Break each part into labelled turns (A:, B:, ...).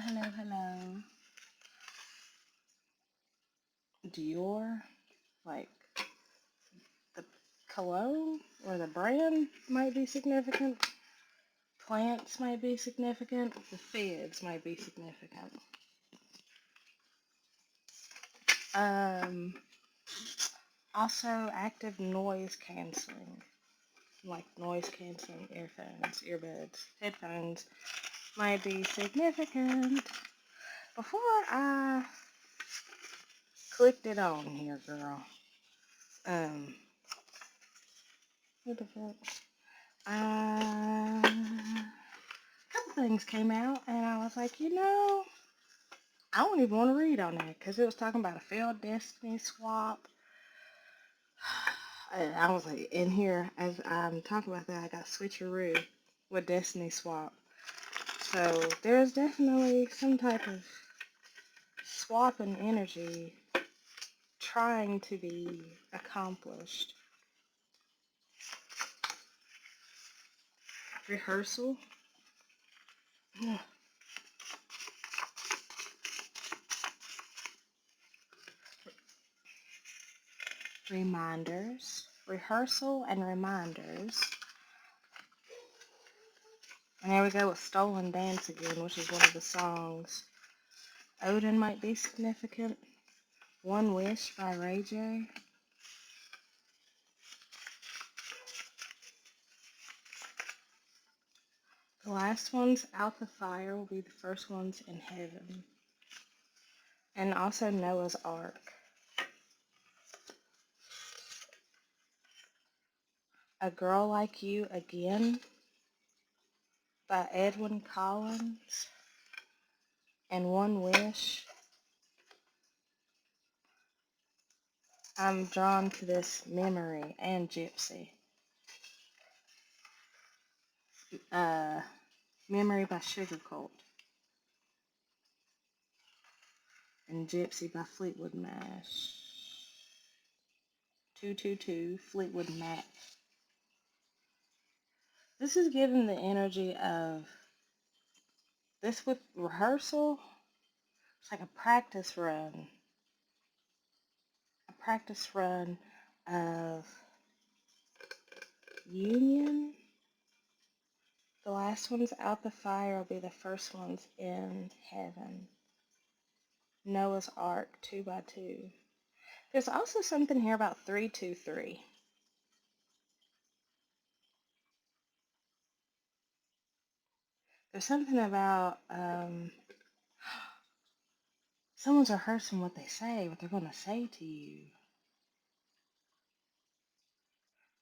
A: Hello. Dior, like the cologne or the brand might be significant. Plants might be significant. The feds might be significant. Um, Also active noise canceling, like noise canceling earphones, earbuds, headphones might be significant. Before I clicked it on here, girl, um, what the fuck? A couple things came out, and I was like, I don't even want to read on that because it was talking about a failed Destiny swap. And I was like, in here, as I'm talking about that, I got switcheroo with Destiny swap. So there's definitely some type of swapping energy trying to be accomplished. Rehearsal. Reminders. Rehearsal and reminders. And there we go with Stolen Dance again, which is one of the songs. Odin might be significant. One Wish by Ray J. The last ones out the fire will be the first ones in heaven. And also Noah's Ark. A Girl Like You Again by Edwyn Collins. And One Wish. I'm drawn to this Memory and Gypsy. Memory by Sugarcult. And Gypsy by Fleetwood Mac. 222 Fleetwood Mac. This is giving the energy of this with rehearsal. It's like a practice run. A practice run of union. The last ones out the fire will be the first ones in heaven. Noah's Ark 2x2. There's also something here about 323. There's something about someone's rehearsing what they say, what they're going to say to you.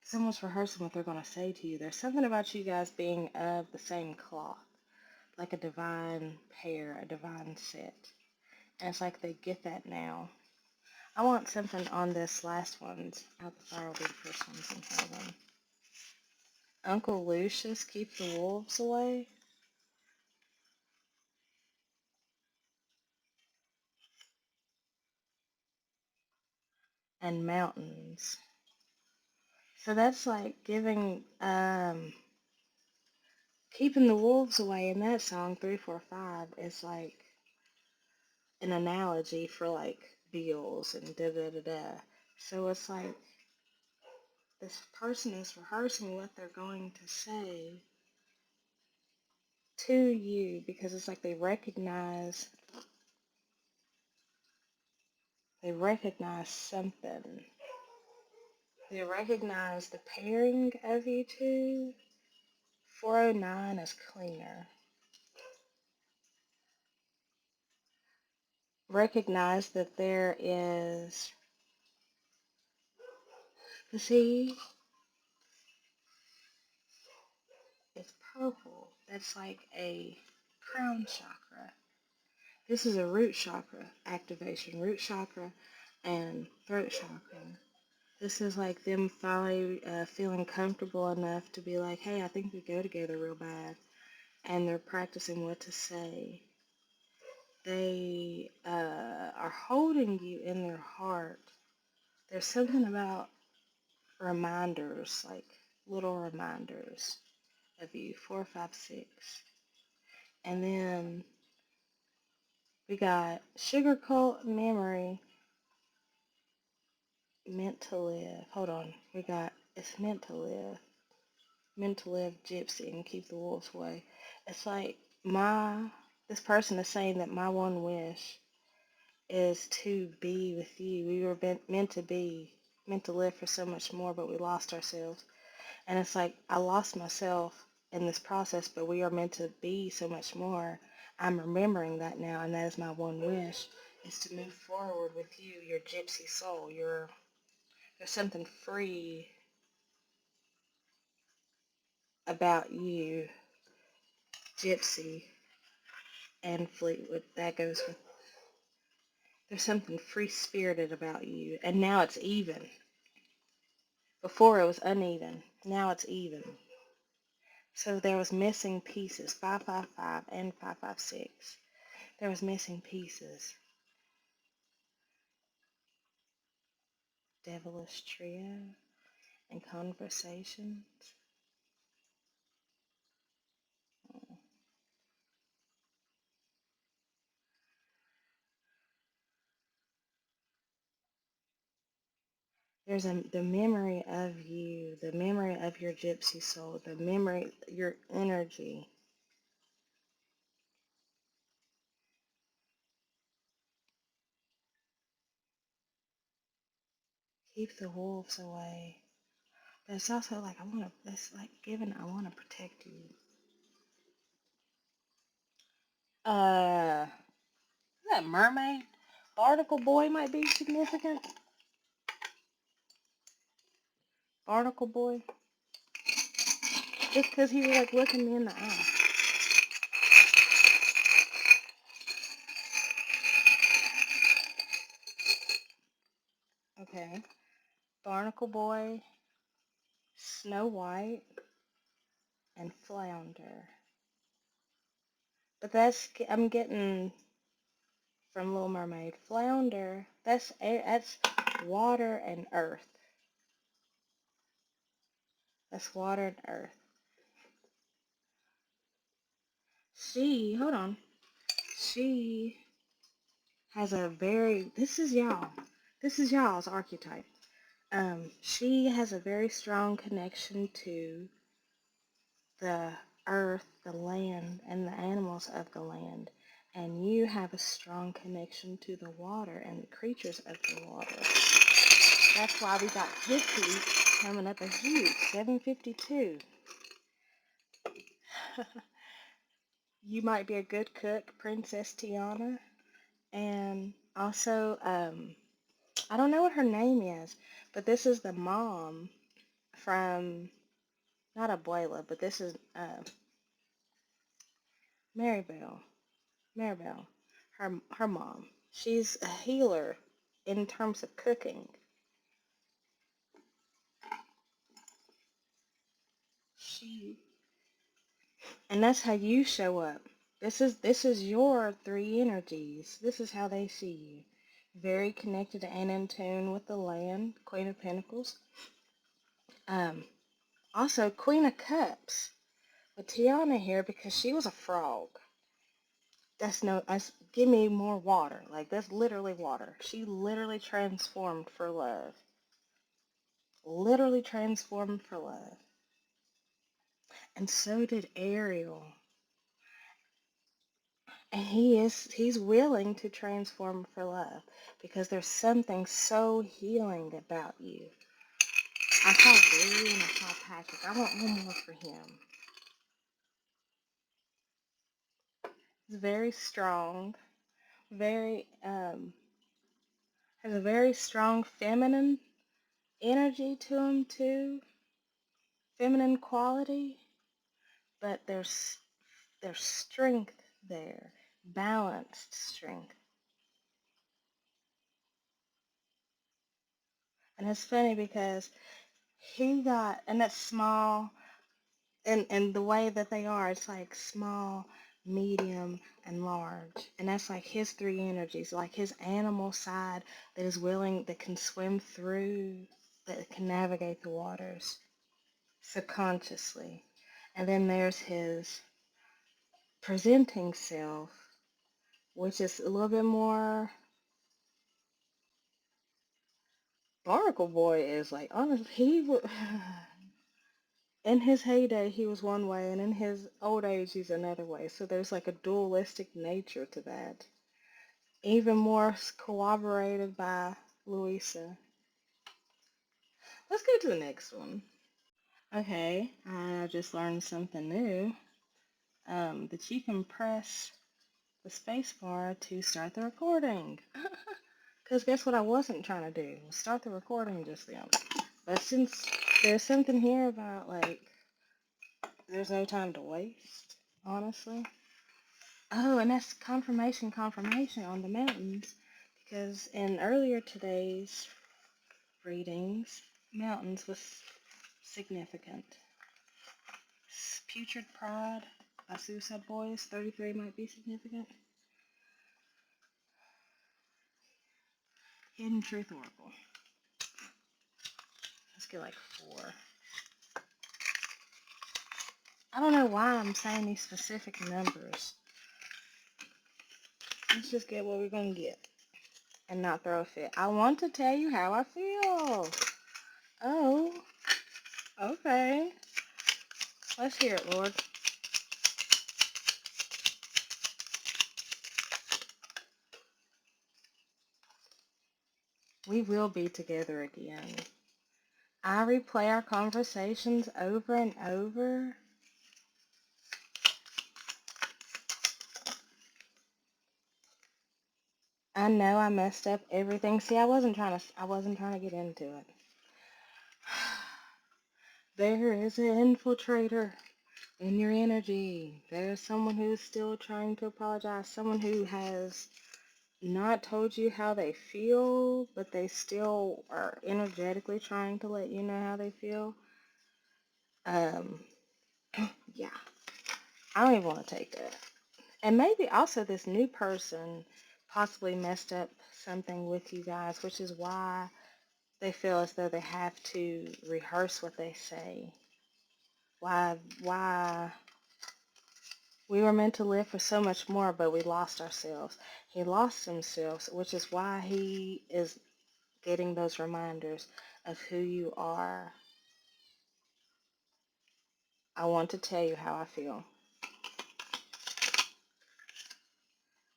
A: Someone's rehearsing what they're going to say to you. There's something about you guys being of the same cloth, like a divine pair, a divine set. And it's like they get that now. I want something on this last one's out the fire will be the first ones in heaven. Uncle Lucius, Keep the Wolves Away. And Mountains. So that's like giving, keeping the wolves away in that song, 345, is like an analogy for like bills and da da da da. So it's like this person is rehearsing what they're going to say to you because it's like they recognize something. They recognize the pairing of you two. 409 is cleaner. Recognize that there is, you see, it's purple. That's like a crown chakra. This is a root chakra activation. Root chakra and throat chakra. This is like them finally feeling comfortable enough to be like, hey, I think we go together real bad. And they're practicing what to say. They are holding you in their heart. There's something about reminders, like little reminders of you, 4, 5, 6. And then We got sugarcoat memory, meant to live. Hold on. We got it's meant to live gypsy and keep the wolves away. It's like this person is saying that my one wish is to be with you. We were meant to live for so much more, but we lost ourselves. And it's like I lost myself in this process, but we are meant to be so much more. I'm remembering that now, and that is my one wish, is to move forward with you, your gypsy soul. There's something free about you, gypsy and Fleetwood. That goes with, there's something free spirited about you, and now it's even. Before it was uneven, now it's even. So there was missing pieces, 555 and 556. There was missing pieces. Devilish trio and conversations. The memory of you, the memory of your gypsy soul, the memory, your energy. Keep the wolves away. But it's also like it's like giving, I want to protect you. Uh, that mermaid barnacle boy might be significant. Barnacle boy, just because he was like looking me in the eye. Okay, barnacle boy, Snow White, and Flounder. But I'm getting from Little Mermaid. Flounder, that's water and earth. That's water and earth. Hold on. She has a very, this is y'all's archetype. She has a very strong connection to the earth, the land, and the animals of the land. And you have a strong connection to the water and the creatures of the water. That's why we got Pixie coming up as huge, 752. You might be a good cook, Princess Tiana. And also, I don't know what her name is, but this is the mom from, not Abuela, but this is Maribel. Maribel, her mom. She's a healer in terms of cooking. She, and that's how you show up. This is your three energies. This is how they see you. Very connected and in tune with the land, Queen of Pentacles. Um, Also Queen of Cups with Tiana here because she was a frog. Give me more water. Like that's literally water. She literally transformed for love. Literally transformed for love. And so did Ariel. And he's willing to transform for love because there's something so healing about you. I saw Blue and I saw Patrick. I want one more for him. He's very strong, very has a very strong feminine energy to him too. Feminine quality, but there's strength there, balanced strength. And it's funny because and that's small, and the way that they are, it's like small, medium, and large. And that's like his three energies, like his animal side that is willing, that can swim through, that can navigate the waters subconsciously. And then there's his presenting self which is a little bit more. Barnacle Boy is like, honestly, he would. In his heyday, he was one way, and in his old age, he's another way. So there's like a dualistic nature to that. Even more corroborated by Louisa. Let's go to the next one. Okay, I just learned something new. That you can press the space bar to start the recording. Because guess what I wasn't trying to do? Start the recording just then. But since there's something here about, like, there's no time to waste, honestly. Oh, and that's confirmation on the mountains. Because in earlier today's readings, mountains was significant. Putrid Pride by Suicide Boys, 33 might be significant. Hidden Truth Oracle. Let's get like 4. I don't know why I'm saying these specific numbers. Let's just get what we're going to get and not throw a fit. I want to tell you how I feel. Oh, okay. Let's hear it, Lord. We will be together again. I replay our conversations over and over. I know I messed up everything. See, I wasn't trying to get into it. There is an infiltrator in your energy. There's someone who's still trying to apologize. Someone who has not told you how they feel, but they still are energetically trying to let you know how they feel. Um, yeah. I don't even want to take that. And maybe also this new person possibly messed up something with you guys, which is why they feel as though they have to rehearse what they say. Why we were meant to live for so much more, but we lost ourselves. He lost himself, which is why he is getting those reminders of who you are. I want to tell you how I feel.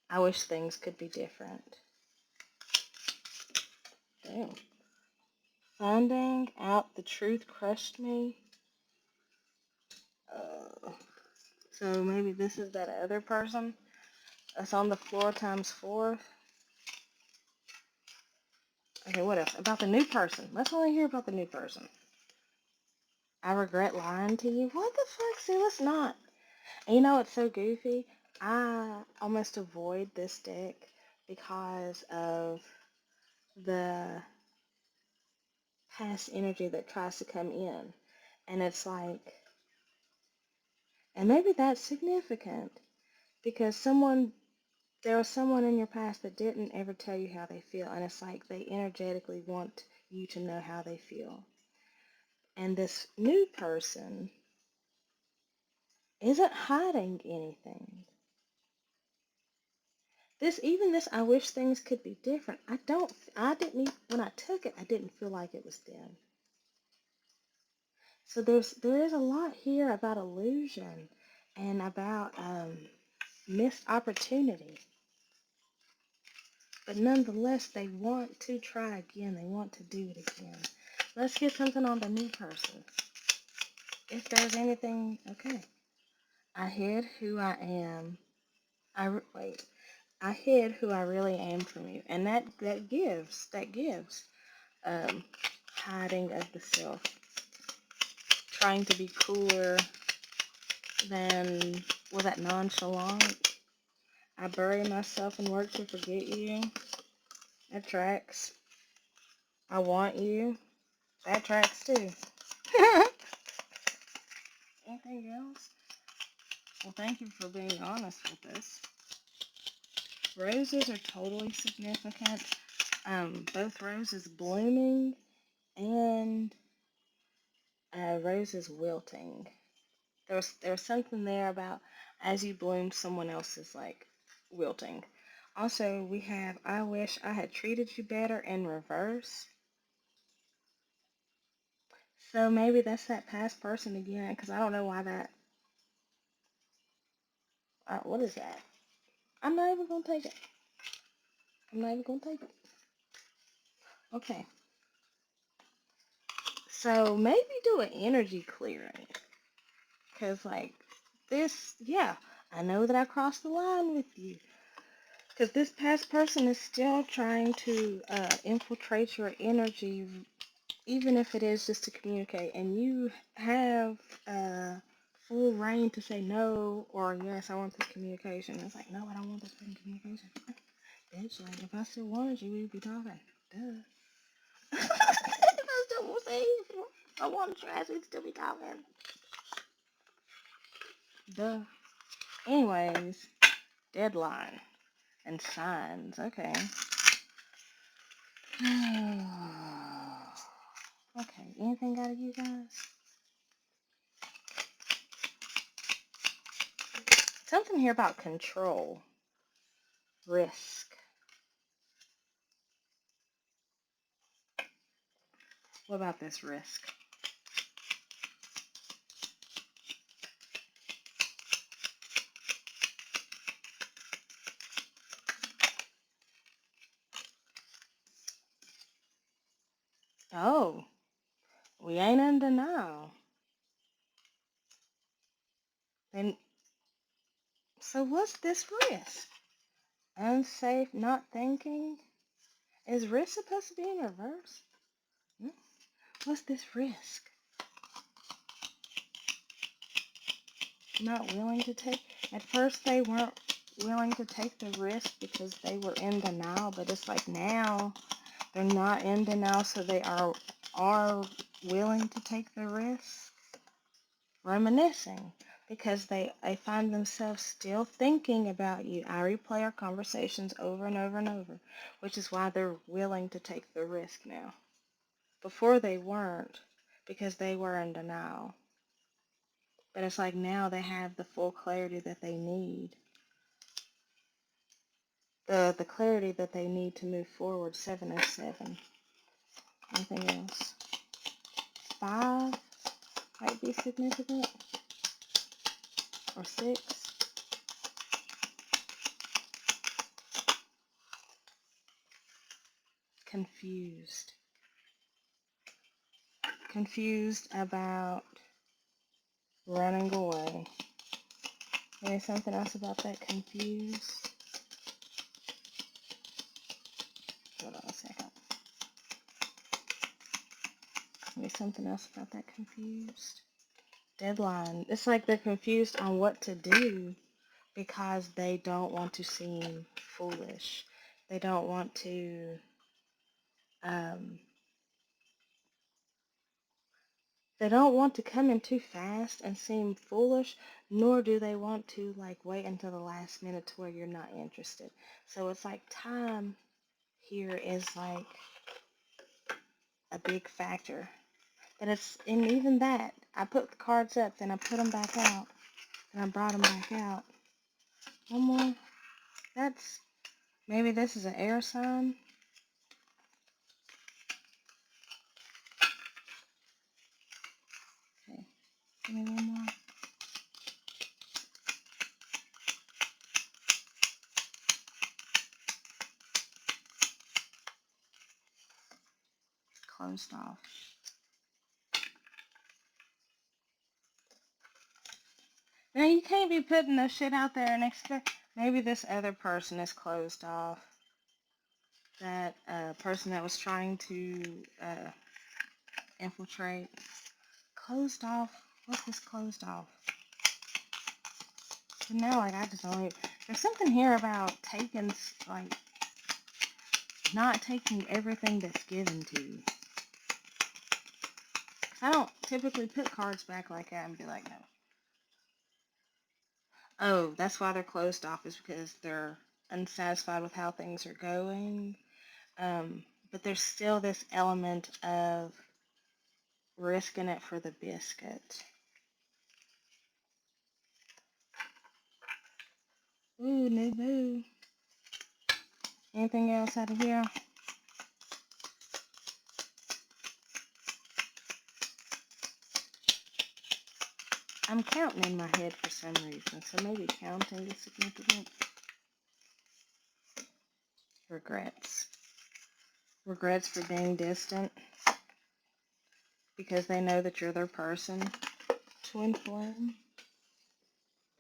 A: I wish things could be different. Damn. Finding out the truth crushed me. So maybe this is that other person that's on the floor times 4. Okay, what else? About the new person. Let's only hear about the new person. I regret lying to you. What the fuck? See, let's not. And you know, it's so goofy. I almost avoid this deck because of the past energy that tries to come in. And it's like, and maybe that's significant because there was someone in your past that didn't ever tell you how they feel. And it's like they energetically want you to know how they feel. And this new person isn't hiding anything. I wish things could be different. When I took it, I didn't feel like it was them. So there is a lot here about illusion and about missed opportunity. But nonetheless, they want to try again. They want to do it again. Let's get something on the new person. If there's anything, okay. I hid who I am. Wait. I hid who I really am from you, and that gives hiding of the self, trying to be cooler than was that nonchalant. I bury myself and work to forget you. That tracks. I want you. That tracks too. Anything else? Well, thank you for being honest with us. Roses are totally significant. Both roses blooming and roses wilting. There was something there about as you bloom, someone else is like wilting. Also, we have I wish I had treated you better in reverse. So maybe that's that past person again, because I don't know why that. What is that? I'm not even gonna take it. I'm not even gonna take it. Okay. So maybe do an energy clearing. Because, like, this, yeah, I know that I crossed the line with you. Because this past person is still trying to infiltrate your energy, even if it is just to communicate. And you have uh, full reign to say no or yes, I want this communication. It's like, no, I don't want this communication. Bitch, like, if I still wanted you, we'd be talking. Duh. If I still want to say, I wanted your ass, we'd still be talking. Duh. Anyways, deadline and signs. Okay. Okay, anything out of you guys? Something here about control, risk. What about this risk? Oh, we ain't in denial. Then, so what's this risk? Unsafe, not thinking? Is risk supposed to be in reverse? Hmm? What's this risk? Not willing to take. At first, they weren't willing to take the risk because they were in denial, but it's like now they're not in denial, so they are willing to take the risk. Reminiscing because they find themselves still thinking about you. I replay our conversations over and over and over, which is why they're willing to take the risk now. Before they weren't because they were in denial. But it's like now they have the full clarity that they need. The clarity that they need to move forward. 7 and 7. Anything else? 5 might be significant. Or 6. Confused. Confused about running away. Maybe something else about that confused. Hold on a second. Maybe something else about that confused. Deadline. It's like they're confused on what to do because they don't want to seem foolish. They don't want to um, they don't want to come in too fast and seem foolish, nor do they want to like wait until the last minute to where you're not interested. So it's like time here is like a big factor. But it's, and even that, I put the cards up, then I put them back out, and I brought them back out. One more. That's, maybe this is an air sign. Okay, give me one more. Closed off. Now you can't be putting the shit out there and expect, maybe this other person is closed off. That person that was trying to infiltrate. Closed off. What's this closed off? So now, like, I just don't. There's something here about taking, like, not taking everything that's given to you. 'Cause I don't typically put cards back like that and be like, no. Oh, that's why they're closed off, is because they're unsatisfied with how things are going. But there's still this element of risking it for the biscuit. Ooh, new boo. Anything else out of here? I'm counting in my head for some reason, so maybe counting is significant. Regrets. Regrets for being distant because they know that you're their person. Twin flame.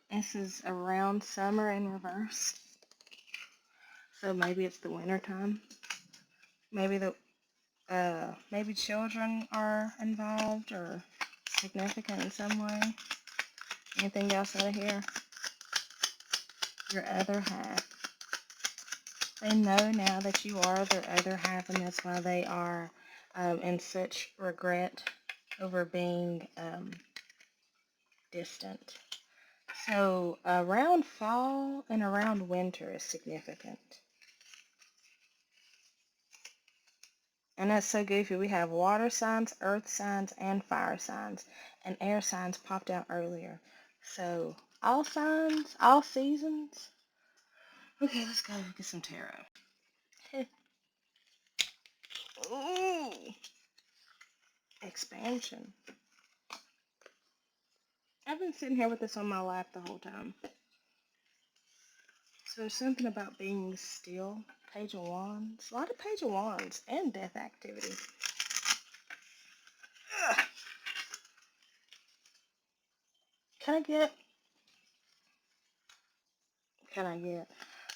A: This is around summer in reverse. So maybe it's the winter time. Maybe children are involved or significant in some way. Anything else out of here? Your other half. They know now that you are their other half, and that's why they are in such regret over being distant. So around fall and around winter is significant. And that's so goofy. We have water signs, earth signs, and fire signs. And air signs popped out earlier. So all signs, all seasons. Okay, let's go get some tarot. Ooh, expansion. I've been sitting here with this on my lap the whole time. So there's something about being still. Page of Wands. A lot of Page of Wands and death activity. Ugh. Can I get? Can I get?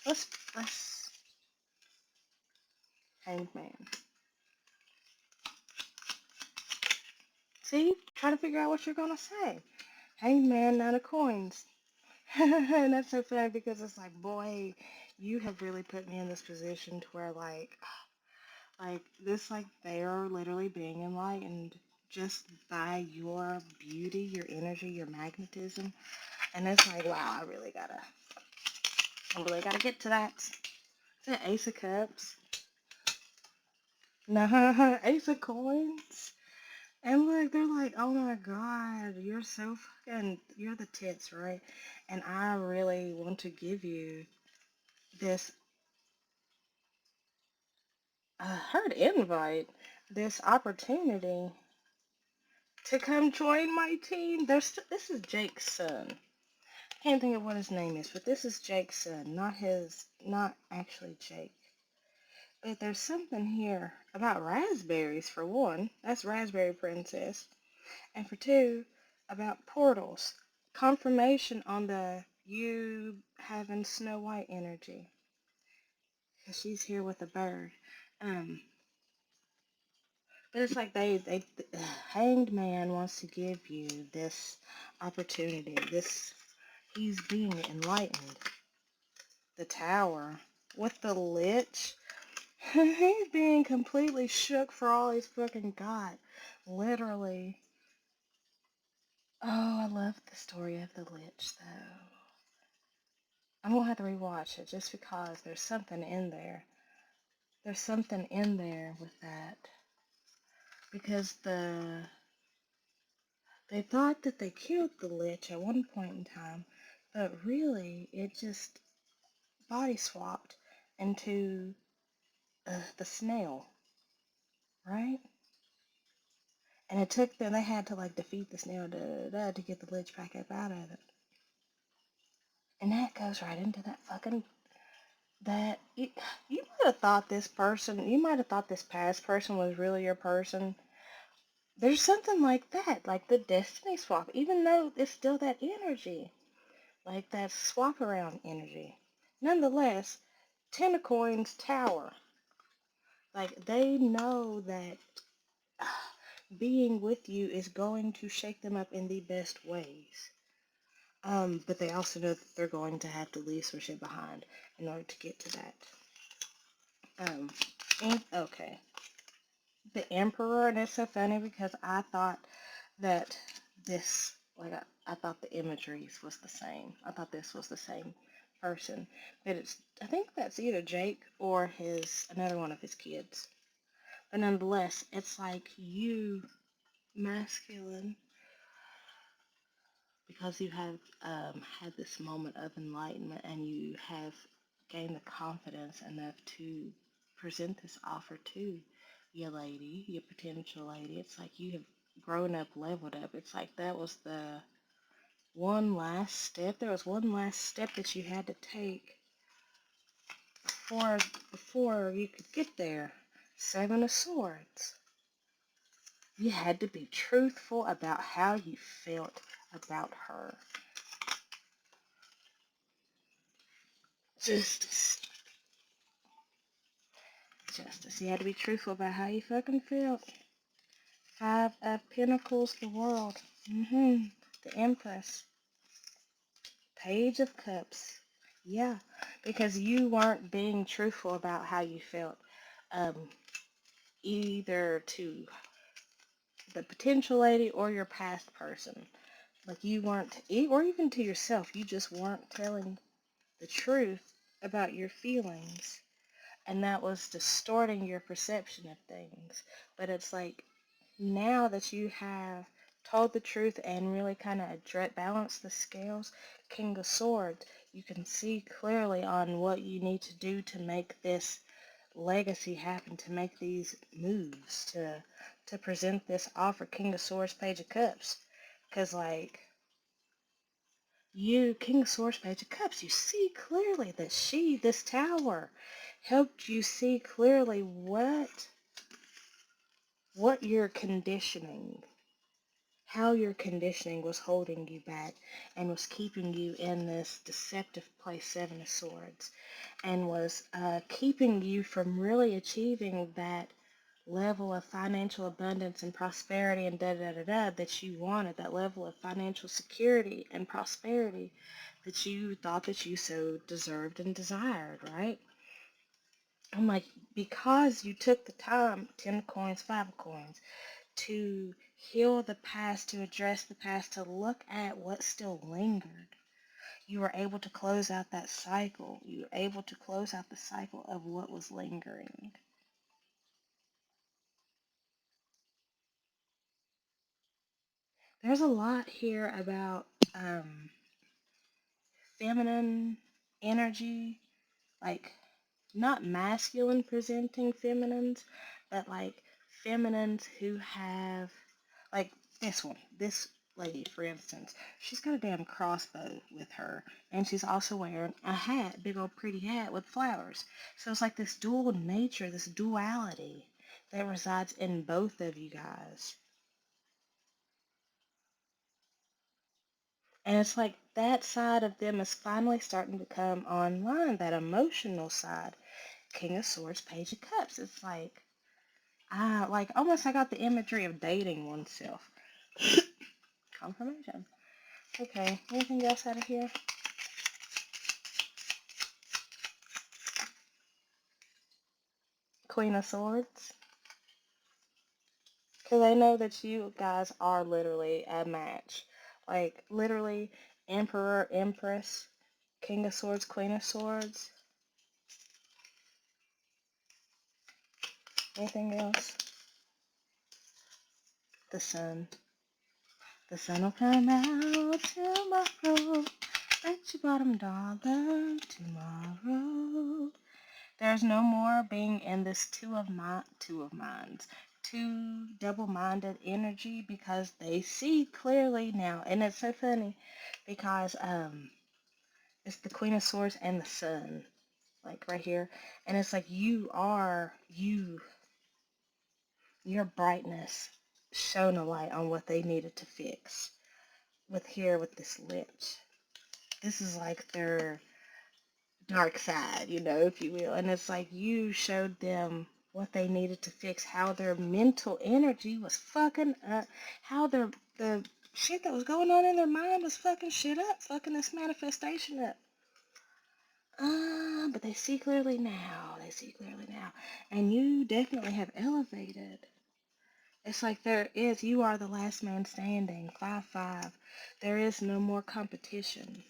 A: Let's Hanged Man. See? Trying to figure out what you're gonna say. Hanged Man, 9 of coins. And that's so funny because it's like, boy, you have really put me in this position to where like they are literally being enlightened just by your beauty, your energy, your magnetism. And it's like, wow, I really gotta get to that. Is that Ace of Cups? No, Ace of Coins. And like they're like, oh my god, you're so fucking, you're the tits, right? And I really want to give you this heard invite, this opportunity to come join my team. This is Jake's son. Can't think of what his name is, but this is Jake's son, not actually Jake. But there's something here about raspberries for one. That's Raspberry Princess. And for two, about portals. Confirmation on the you having Snow White energy. Because she's here with a bird. Um, but it's like Hanged Man wants to give you this opportunity. He's being enlightened. The Tower with the Lich. He's being completely shook for all he's fucking got. Literally. Oh, I love the story of the Lich, though. I'm gonna have to rewatch it just because there's something in there. There's something in there with that. Because they thought that they killed the Lich at one point in time, but really it just body swapped into the snail, right? And it took them, they had to like defeat the snail to get the Lich back up out of it. And that goes right into that fucking, that, you might have thought this person, you might have thought this past person was really your person. There's something like that, like the destiny swap, even though it's still that energy, like that swap around energy. Nonetheless, Ten of Coins Tower, like they know that being with you is going to shake them up in the best ways. But they also know that they're going to have to leave some shit behind in order to get to that. Okay. The Emperor, and it's so funny because I thought that this, like, I thought the imageries was the same. I thought this was the same person. But I think that's either Jake or another one of his kids. But nonetheless, it's like you, masculine, because you have had this moment of enlightenment and you have gain the confidence enough to present this offer to your lady, your potential lady. It's like you have grown up, leveled up. It's like that was the one last step. There was one last step that you had to take before you could get there. Seven of Swords. You had to be truthful about how you felt about her. Justice. Justice. You had to be truthful about how you fucking felt. Five of Pentacles, the World. The Empress. Page of Cups. Yeah, because you weren't being truthful about how you felt. Either to the potential lady or your past person. Like you weren't, or even to yourself, you just weren't telling the truth about your feelings. And that was distorting your perception of things. But it's like, now that you have told the truth and really kind of balanced the scales, King of Swords, you can see clearly on what you need to do to make this legacy happen, to make these moves, to present this offer. King of Swords, Page of Cups. Because, like, you, King of Swords, Page of Cups, you see clearly that this tower, helped you see clearly what your conditioning, how your conditioning was holding you back and was keeping you in this deceptive place, Seven of Swords, and was keeping you from really achieving that level of financial abundance and prosperity and da-da-da-da that you wanted, that level of financial security and prosperity that you thought that you so deserved and desired, right? I'm like, because you took the time, 10 of coins, 5 of coins, to heal the past, to address the past, to look at what still lingered, you were able to close out that cycle. You were able to close out the cycle of what was lingering. There's a lot here about feminine energy, like not masculine presenting feminines, but like feminines who have, like this lady, for instance, she's got a damn crossbow with her, and she's also wearing a hat, big old pretty hat with flowers. So it's like this dual nature, this duality that resides in both of you guys. And it's like that side of them is finally starting to come online, that emotional side. King of Swords, Page of Cups. It's like, almost I got the imagery of dating oneself. Confirmation. Okay, anything else out of here? Queen of Swords. Because I know that you guys are literally a match. Like, literally, Emperor, Empress, King of Swords, Queen of Swords. Anything else? The sun. The sun will come out tomorrow. Bet your bottom dollar tomorrow. There's no more being in this two of minds, two double-minded energy, because they see clearly now. And it's so funny because it's the Queen of Swords and the Sun, like right here. And it's like your brightness shone a light on what they needed to fix. With this lich. This is like their dark side, if you will. And it's like you showed them what they needed to fix, how their mental energy was fucking up, how the shit that was going on in their mind was fucking shit up, fucking this manifestation up. But they see clearly now. They see clearly now. And you definitely have elevated. It's like you are the last man standing, 5-5. There is no more competition.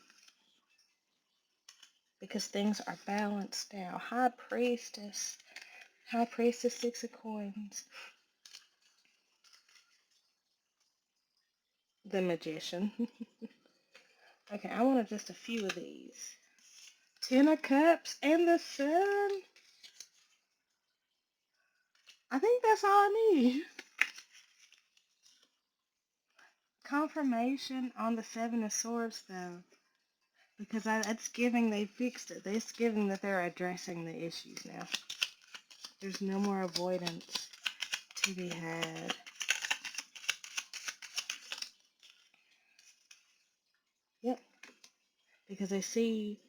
A: Because things are balanced now. High Priestess, 6 of coins. The Magician. Okay, I wanted just a few of these. Ten of Cups and the Sun. I think that's all I need. Confirmation on the Seven of Swords, though. Because that's giving they fixed it. It's giving that they're addressing the issues now. There's no more avoidance to be had. Yep. Because they see,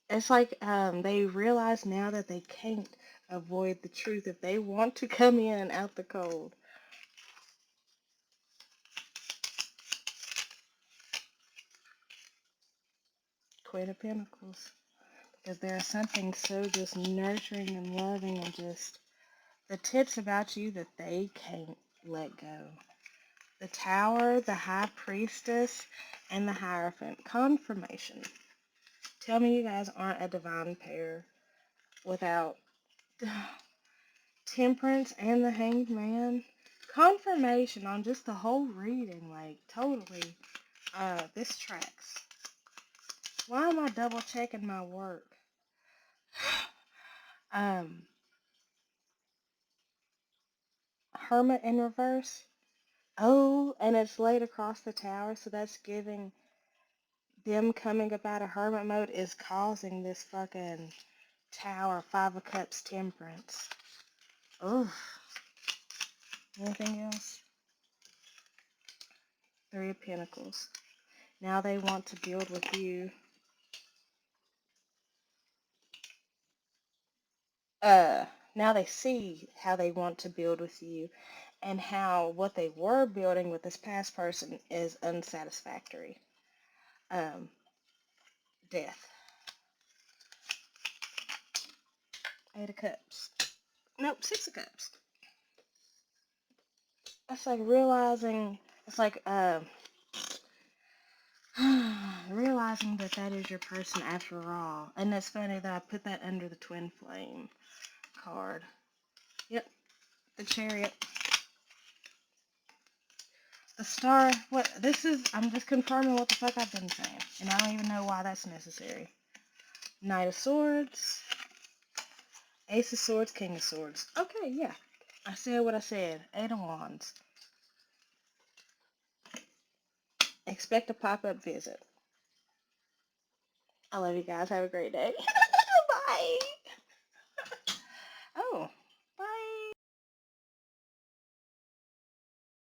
A: it's like they realize now that they can't avoid the truth if they want to come in and out the cold. Queen of Pentacles. Because there's something so just nurturing and loving and just the tips about you that they can't let go. The Tower, the High Priestess, and the Hierophant. Confirmation. Tell me you guys aren't a divine pair without Temperance and the Hanged Man. Confirmation on just the whole reading, like totally. This tracks. Why am I double checking my work? Hermit in reverse. Oh, and it's laid across the tower, so that's giving them coming up out of hermit mode is causing this fucking tower, Five of Cups, Temperance. Oof. Anything else? Three of Pentacles. Now they want to build with you. Now they see how they want to build with you and how what they were building with this past person is unsatisfactory. Death. Eight of Cups. Nope, Six of Cups. It's like realizing, it's like, realizing that that is your person after all. And it's funny that I put that under the Twin Flame card. Yep, the Chariot. The Star, what, this is, I'm just confirming what the fuck I've been saying. And I don't even know why that's necessary. Knight of Swords. Ace of Swords, King of Swords. Okay, yeah. I said what I said. Eight of Wands. Expect a pop-up visit. I love you guys. Have a great day. Bye. Oh.